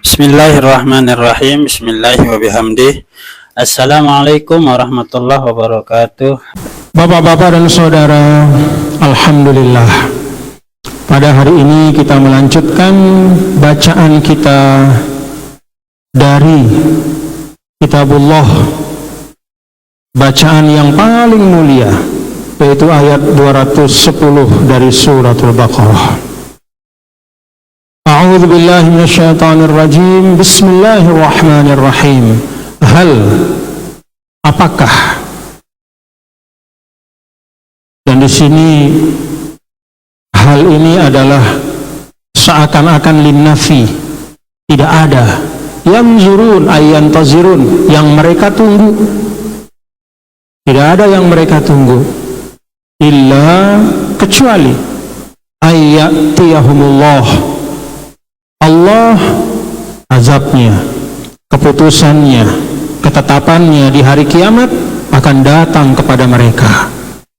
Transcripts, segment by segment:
Bismillahirrahmanirrahim. Bismillahirrahmanirrahim. Assalamualaikum warahmatullahi wabarakatuh. Bapak-bapak dan saudara, alhamdulillah. Pada hari ini kita melanjutkan bacaan kita dari Kitabullah, bacaan yang paling mulia, yaitu ayat 210 dari suratul Baqarah. A'udzu billahi minasyaitonir rajim. Bismillahirrahmanirrahim. Apakah, dan di sini hal ini adalah seakan-akan linnafi, tidak ada. Yanzurun ayyantazirun, yang mereka tunggu. Tidak ada yang mereka tunggu, illa kecuali ayyatiyahumullah, Allah azabnya, keputusannya, ketetapannya di hari kiamat akan datang kepada mereka.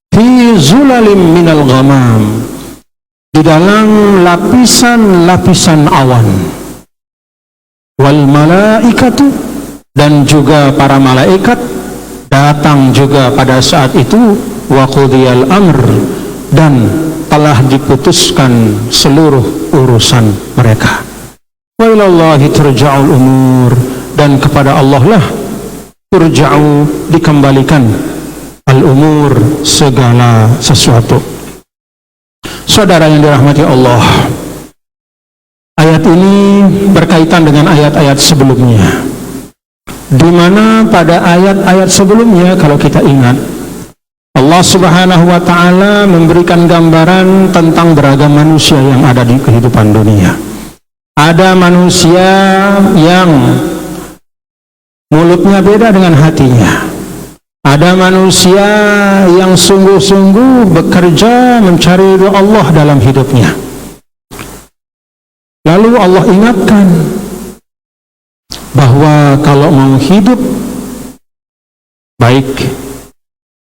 Fi zulalim minal ghamam, di dalam lapisan-lapisan awan. Wal malaikatu, dan juga para malaikat datang juga pada saat itu. Wa qudiyal amr, dan telah diputuskan seluruh urusan mereka. Wa ilallahi turja'ul umur, dan kepada Allah lah turja'u, dikembalikan, al-umur, segala sesuatu. Saudara yang dirahmati Allah, ayat ini berkaitan dengan ayat-ayat sebelumnya, di mana pada ayat-ayat sebelumnya, kalau kita ingat, Allah Subhanahu wa ta'ala memberikan gambaran tentang beragam manusia yang ada di kehidupan dunia. Ada manusia yang mulutnya beda dengan hatinya. Ada manusia yang sungguh-sungguh bekerja mencari ridha Allah dalam hidupnya. Lalu Allah ingatkan bahwa kalau mau hidup baik,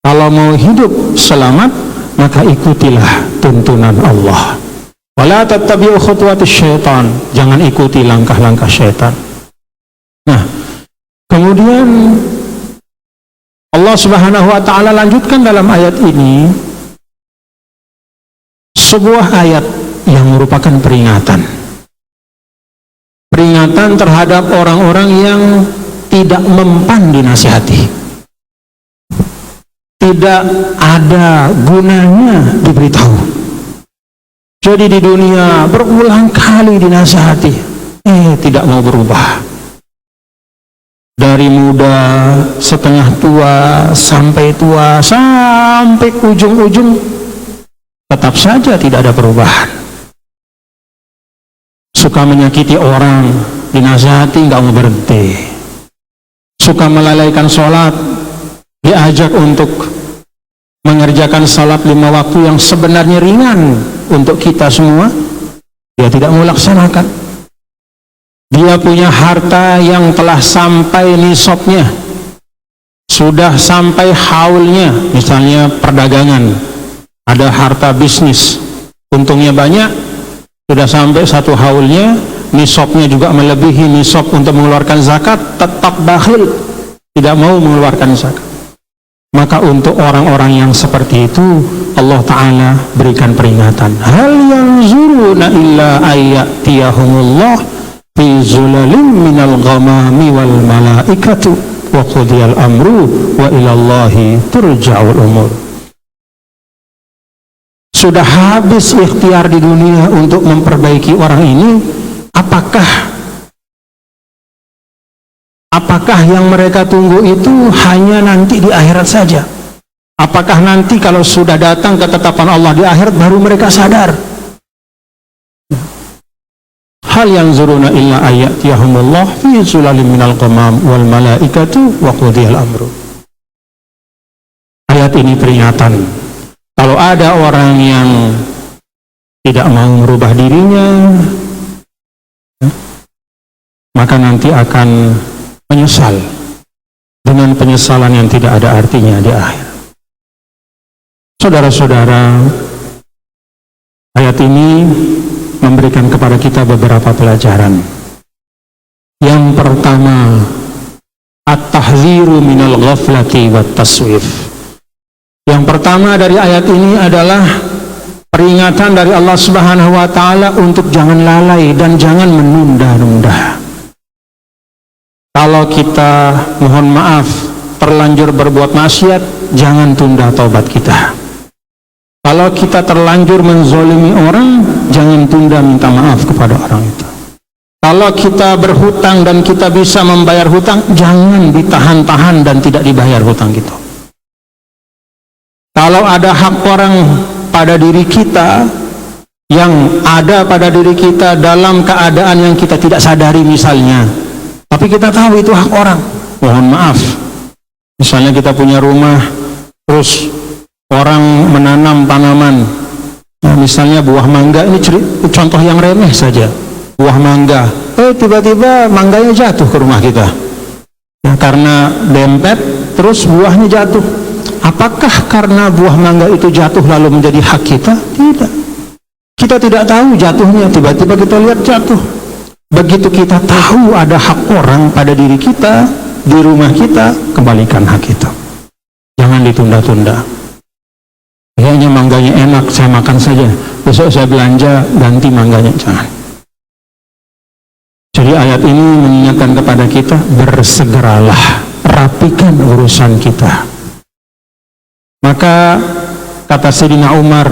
kalau mau hidup selamat, maka ikutilah tuntunan Allah. Wala tattabi'u khutuwatis syaitan, jangan ikuti langkah-langkah syaitan. Nah, kemudian Allah Subhanahu wa ta'ala lanjutkan dalam ayat ini sebuah ayat yang merupakan peringatan. Peringatan terhadap orang-orang yang tidak mempan dinasihati. Tidak ada gunanya diberitahu. Jadi di dunia berulang kali dinasihati, tidak mau berubah. Dari muda, setengah tua, sampai tua, sampai ujung-ujung, tetap saja tidak ada perubahan. Suka menyakiti orang, dinasihati nggak mau berhenti. Suka melalaikan sholat, diajak untuk mengerjakan salat 5 waktu yang sebenarnya ringan untuk kita semua, dia tidak mau laksanakan. Dia punya harta yang telah sampai nisabnya, sudah sampai haulnya, misalnya perdagangan, ada harta bisnis, untungnya banyak, sudah sampai satu haulnya, nisabnya juga melebihi nisab untuk mengeluarkan zakat, tetap bakhil, tidak mau mengeluarkan zakat. Maka untuk orang-orang yang seperti itu, Allah Ta'ala berikan peringatan. Hal yanzuruna illa ayyatiyahumullah fi zulalim minal ghamami wal malaikatu wa qudiyal amru wa ilallahi turja'ul umur. Sudah habis ikhtiar di dunia untuk memperbaiki orang ini. Apakah yang mereka tunggu itu hanya nanti di akhirat saja? Apakah nanti kalau sudah datang ketetapan Allah di akhirat baru mereka sadar? Hal yanzuruna illa ayyatiyahumullah fi zulalim minal ghamam wal malaikatu wa qudiyal amru. Ayat ini peringatan. Kalau ada orang yang tidak mau merubah dirinya, maka nanti akan menyesal dengan penyesalan yang tidak ada artinya di akhir. Saudara-saudara, ayat ini memberikan kepada kita beberapa pelajaran. Yang pertama, at-tahziru minal ghaflati wat taswif. Yang pertama dari ayat ini adalah peringatan dari Allah Subhanahu wa taala untuk jangan lalai dan jangan menunda-nunda. Kalau kita, mohon maaf, terlanjur berbuat maksiat, jangan tunda taubat kita. Kalau kita terlanjur menzolimi orang, jangan tunda minta maaf kepada orang itu. Kalau kita berhutang dan kita bisa membayar hutang, jangan ditahan-tahan dan tidak dibayar hutang itu. Kalau ada hak orang pada diri kita, yang ada pada diri kita dalam keadaan yang kita tidak sadari misalnya, tapi kita tahu itu hak orang, mohon maaf. Misalnya kita punya rumah, terus orang menanam tanaman, misalnya buah mangga, ini contoh yang remeh saja, buah mangga, tiba-tiba mangganya jatuh ke rumah kita, karena dempet, terus buahnya jatuh. Apakah karena buah mangga itu jatuh lalu menjadi hak kita? Tidak. Kita tidak tahu jatuhnya, tiba-tiba kita lihat jatuh. Begitu kita tahu ada hak orang pada diri kita, di rumah kita, kembalikan hak itu. Jangan ditunda-tunda. Kayaknya mangganya enak, saya makan saja. Besok saya belanja, ganti mangganya. Jangan. Jadi ayat ini mengingatkan kepada kita, bersegeralah, rapikan urusan kita. Maka kata Sayyidina Umar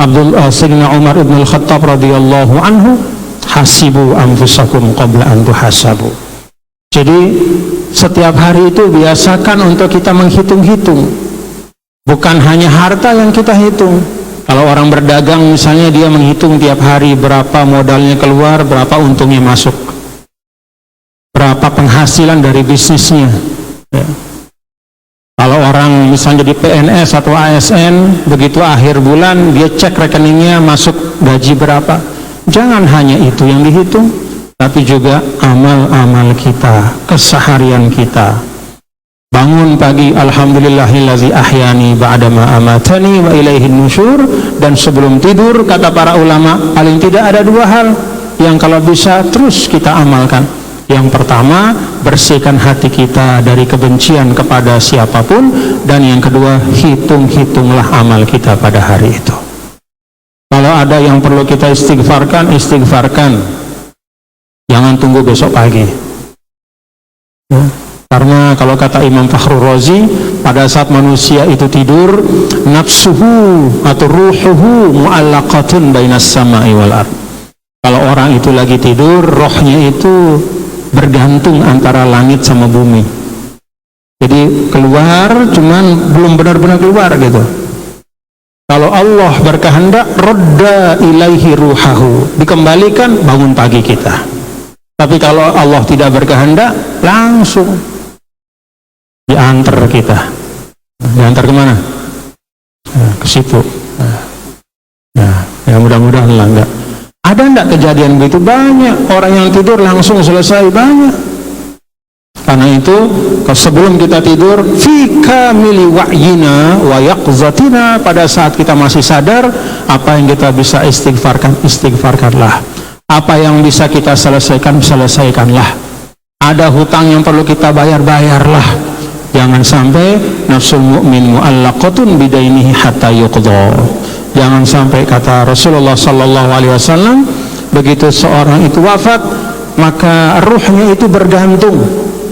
ibn al-Khattab radhiyallahu anhu, hasibu anfusakum qabla an tuhasabu. Jadi setiap hari itu biasakan untuk kita menghitung-hitung. Bukan hanya harta yang kita hitung. Kalau orang berdagang misalnya, dia menghitung tiap hari berapa modalnya keluar, berapa untungnya masuk, berapa penghasilan dari bisnisnya, ya. Kalau orang misalnya di PNS atau ASN, begitu akhir bulan dia cek rekeningnya masuk gaji berapa. Jangan hanya itu yang dihitung, tapi juga amal-amal kita, keseharian kita. Bangun pagi, alhamdulillahillazi ahyani ba'dama amatani wa ilaihin nusyur. Dan sebelum tidur, kata para ulama, paling tidak ada dua hal yang kalau bisa terus kita amalkan. Yang pertama, bersihkan hati kita dari kebencian kepada siapapun. Dan yang kedua, hitung-hitunglah amal kita pada hari itu. Kalau ada yang perlu kita istighfarkan, istighfarkan. Jangan tunggu besok pagi, ya. Karena kalau kata Imam Fakhrul Razi, pada saat manusia itu tidur, nafsuhu atau ruhuhu mu'allaqatun bainas sama'i wal ard. Kalau orang itu lagi tidur, rohnya itu bergantung antara langit sama bumi. Jadi keluar, cuman belum benar-benar keluar gitu. Kalau Allah berkehendak, rodda ilaihi ruhahu, dikembalikan bangun pagi kita. Tapi kalau Allah tidak berkehendak, langsung diantar kita. Diantar kemana? Ke situ. Ya mudah-mudahan lah enggak. Ada enggak kejadian begitu? Banyak. Orang yang tidur langsung selesai, banyak. Karena itu sebelum kita tidur, fi kamili wa'yina wa yaqzatina, pada saat kita masih sadar, apa yang kita bisa istighfarkan, istighfarkanlah. Apa yang bisa kita selesaikan, selesaikanlah. Ada hutang yang perlu kita bayar, bayarlah. Jangan sampai nafsul mu'min mu'allaqatun bidainihi hatta yuqdha. Jangan sampai, kata Rasulullah sallallahu alaihi wasallam, begitu seorang itu wafat, maka ruhnya itu bergantung,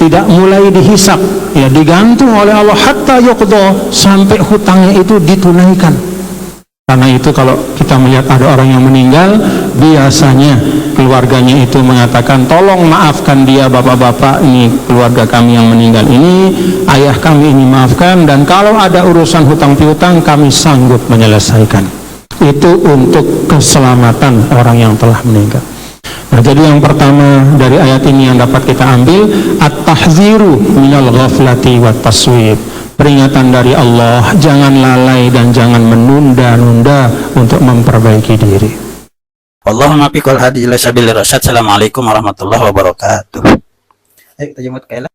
tidak mulai dihisap, ya, digantung oleh Allah hatta yuqdha, sampai hutangnya itu ditunaikan. Karena itu kalau kita melihat ada orang yang meninggal, biasanya keluarganya itu mengatakan, tolong maafkan dia bapak-bapak, ini keluarga kami yang meninggal ini, ayah kami ini maafkan, dan kalau ada urusan hutang piutang kami sanggup menyelesaikan. Itu untuk keselamatan orang yang telah meninggal. Nah, jadi yang pertama dari ayat ini yang dapat kita ambil, at-tahziru minal ghaflati wat taswib. Peringatan dari Allah, jangan lalai dan jangan menunda-nunda untuk memperbaiki diri. Allahumma biqul hadi ila sabilir rasyad. Assalamualaikum warahmatullahi wabarakatuh. Ayo kita jemput Kaila.